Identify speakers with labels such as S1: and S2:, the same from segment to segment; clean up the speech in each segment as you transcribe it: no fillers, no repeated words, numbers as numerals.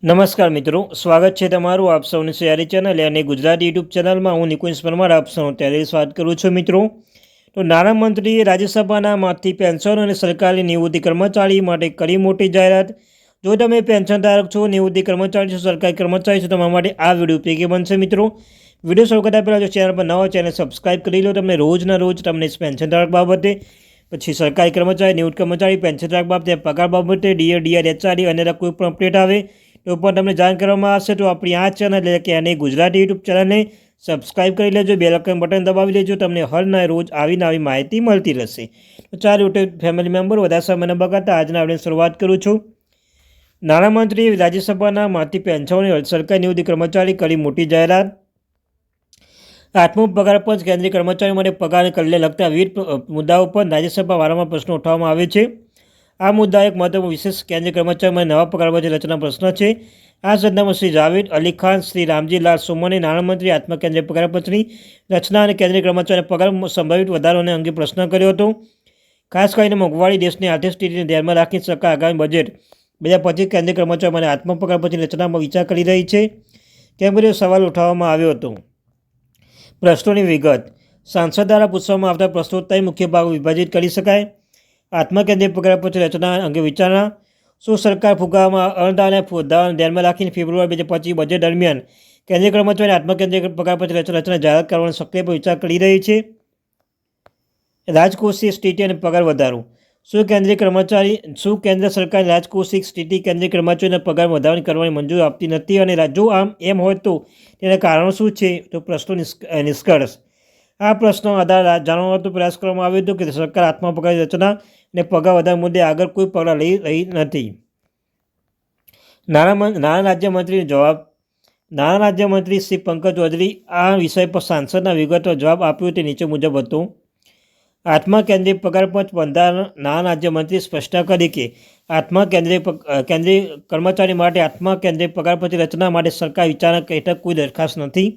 S1: નમસ્કાર મિત્રો, સ્વાગત છે તમારું આપ સૌની સયારી ચેનલ અને ગુજરાતી યુટ્યુબ ચેનલમાં. હું નિકુંજ પરમાર આપ સૌનું ત્યારે સ્વાગત કરું છું. મિત્રો, તો નાણામંત્રીએ રાજ્યસભાના માંથી પેન્શન અને સરકારી નિવૃત્તિ કર્મચારી માટે કરી મોટી જાહેરાત. જો તમે પેન્શન ધારક છો, નિવૃત્તિ કર્મચારી છો, સરકારી કર્મચારી છો, તમારા માટે આ વિડીયો ઉપયોગી બનશે. મિત્રો, વિડીયો શરૂ કરતા પહેલાં જો ચેનલ પર નવા ચેનલ સબસ્ક્રાઈબ કરી લો. તમને રોજના રોજ તમને પેન્શન ધારક બાબતે, પછી સરકારી કર્મચારી, નિવૃત્ત કર્મચારી, પેન્શન ધારક બાબતે, પગાર બાબતે, ડીઆર, એચઆરડી અને કોઈ પણ અપડેટ આવે તો પણ તમને જાણ કરવામાં આવશે. તો આપણી આ ચેનલ એટલે કે અને ગુજરાતી યુટ્યુબ ચેનલને સબસ્ક્રાઈબ કરી લેજો, બેલ આઇકન બટન દબાવી લેજો. તમને હરના રોજ આવી માહિતી મળતી રહેશે. તો ચાલો યુટ્યુબ ફેમિલી મેમ્બર વધારે સમય ન બગાડતા આજના આપણે શરૂઆત કરું છું. નાણામંત્રીએ રાજ્યસભાના માંથી પેન્શન અને સરકારી નિવૃત્તિ કર્મચારી કરી મોટી જાહેરાત. આઠમો પગાર પંચ કેન્દ્રીય કર્મચારીઓ માટે પગાર અને કલ્યાણ લગતા વિવિધ મુદ્દાઓ પર રાજ્યસભા વારંવાર પ્રશ્નો ઉઠાવવામાં આવે છે. આ મુદ્દા એક મહત્વપૂર્ણ વિશેષ કેન્દ્રીય કર્મચારીઓ માટે નવા પગાર વચ્ચે રચના પ્રશ્ન છે. આ સંદર્ભમાં શ્રી જાવેદ અલી ખાન, શ્રી રામજી લાલ સોમને નાણામંત્રી આત્મા કેન્દ્રીય પગાર પંચની રચના અને કેન્દ્રીય કર્મચારીઓના પગાર સંભવિત વધારાને અંગે પ્રશ્ન કર્યો હતો. ખાસ કરીને મોંઘવારી, દેશની આર્થિક સ્થિતિને ધ્યાનમાં રાખી સરકાર આગામી બજેટ 2025 કેન્દ્રીય કર્મચારીઓ માટે આત્મા પગાર પંચની રચનામાં વિચાર કરી રહી છે. કેમ કે સવાલ ઉઠાવવામાં આવ્યો હતો. પ્રશ્નોની વિગત. સાંસદ દ્વારા પૂછવામાં આવતા પ્રશ્નો ત્રણ મુખ્ય ભાગો વિભાજિત કરી શકાય. આત્મા કેન્દ્રીય પગાર પંચની રચના અંગે વિચારણા. શું સરકાર ફુગાવામાં અણધાર્યા મુદ્દાઓને ધ્યાનમાં રાખીને ફેબ્રુઆરી 2025 બજેટ દરમિયાન કેન્દ્રીય કર્મચારીઓને આત્મા કેન્દ્રીય પગાર પંચની રચના જાહેરાત કરવાનો શક્ય પર વિચાર કરી રહી છે? રાજકોષીય સ્થિતિ અને પગાર વધારો. શું કેન્દ્ર સરકારની રાજકોષીય સ્થિતિ કેન્દ્રીય કર્મચારીઓના પગાર વધારો કરવાની મંજૂરી આપતી નથી? અને જો એમ હોય તો તેના કારણો શું છે? તો પ્રશ્નો નિષ્કર્ષ. આ પ્રશ્નો આધાર જાણવાનો પ્રયાસ કરવામાં આવ્યો હતો કે સરકાર આત્મા પગારની રચના અને પગાર વધારા મુદ્દે આગળ કોઈ પગલાં લઈ રહી નથી. નાણાં રાજ્યમંત્રીનો જવાબ. નાણાં રાજ્યમંત્રી શ્રી પંકજ ચૌધરી આ વિષય પર સાંસદના વિગતવાર જવાબ આપ્યો તે નીચે મુજબ હતો. આત્મા કેન્દ્રીય પગાર પંચ બંધારણ. નાણાં રાજ્યમંત્રીએ સ્પષ્ટતા કરી કે આત્મા કેન્દ્રીય કર્મચારી માટે આત્મા કેન્દ્રીય પગાર પંચની રચના માટે સરકાર વિચારણા હેઠળ કોઈ દરખાસ્ત નથી.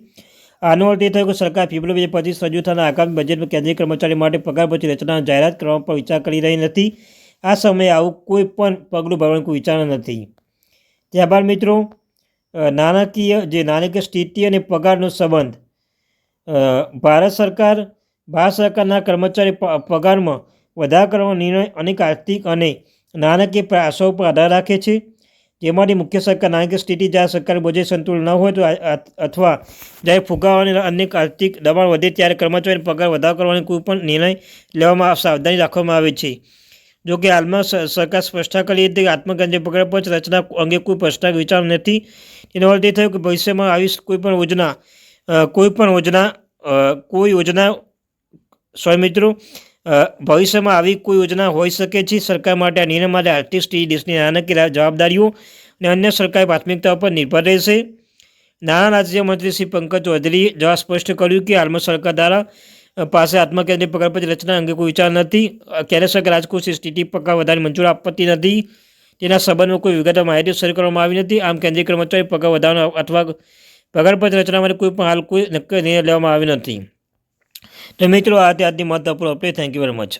S1: આનો અર્થ એ થયો કે સરકાર ફેબ્રુઆરી 2025 રજૂ થનાર આગામી બજેટમાં કેન્દ્રીય કર્મચારી માટે પગાર પંચની રચનાની જાહેરાત કરવા પર વિચાર કરી રહી નથી. આ સમયે આવું કોઈ પણ પગલું ભરવાની કોઈ વિચારણા નથી. ત્યારબાદ મિત્રો, નાણાકીય સ્થિતિ અને પગારનો સંબંધ. ભારત સરકારના કર્મચારી પગારમાં વધારો કરવાનો નિર્ણય અનેક આર્થિક અને નાણાકીય પ્રયાસો પર આધાર રાખે છે. જેમાંથી મુખ્ય સરકાર નાણાકીય સ્થિતિ, જ્યારે સરકારી બજેટ સંતુલન ન હોય તો અથવા જ્યારે ફુગાવા અને અન્ય આર્થિક દબાણ વધે ત્યારે કર્મચારીઓને પગાર વધારો કરવાનો કોઈ પણ નિર્ણય લેવામાં સાવધાની રાખવામાં આવે છે. જો કે હાલમાં સરકાર સ્પષ્ટતા કરી હતી કે આત્મા કેન્દ્રીય પગાર પંચ રચના અંગે કોઈ પ્રસ્તાવ વિચાર નથી. તેનો અર્થ એ થયો કે ભવિષ્યમાં આવી ભવિષ્યમાં આવી કોઈ યોજના હોઈ શકે છે. સરકાર માટે આ નિર્ણય માટે આર્થિક સ્થિતિ, દેશની નાણાકીય જવાબદારીઓ અને અન્ય સરકારી પ્રાથમિકતાઓ પર નિર્ભર રહેશે. નાણાં રાજ્યમંત્રી શ્રી પંકજ ચૌધરીએ જવાબ સ્પષ્ટ કર્યું કે હાલમાં સરકાર દ્વારા પાસે આત્મા કેન્દ્રીય પગાર પંચની રચના અંગે કોઈ વિચાર નથી. કેન્દ્ર સરકાર રાજકોષીય સ્થિતિ પગાર વધારાની મંજૂરી આપતી નથી. તેના સંબંધમાં કોઈ વિગતવાર માહિતી શેર કરવામાં આવી નથી. આમ કેન્દ્રીય કર્મચારી પગાર વધારવાનો અથવા પગાર પંચની રચના માટે હાલ કોઈ નક્કી નિર્ણય લેવામાં આવ્યો નથી. તો મિત્રો, આ આજની મહત્વપૂર્ણ update. Thank you very much.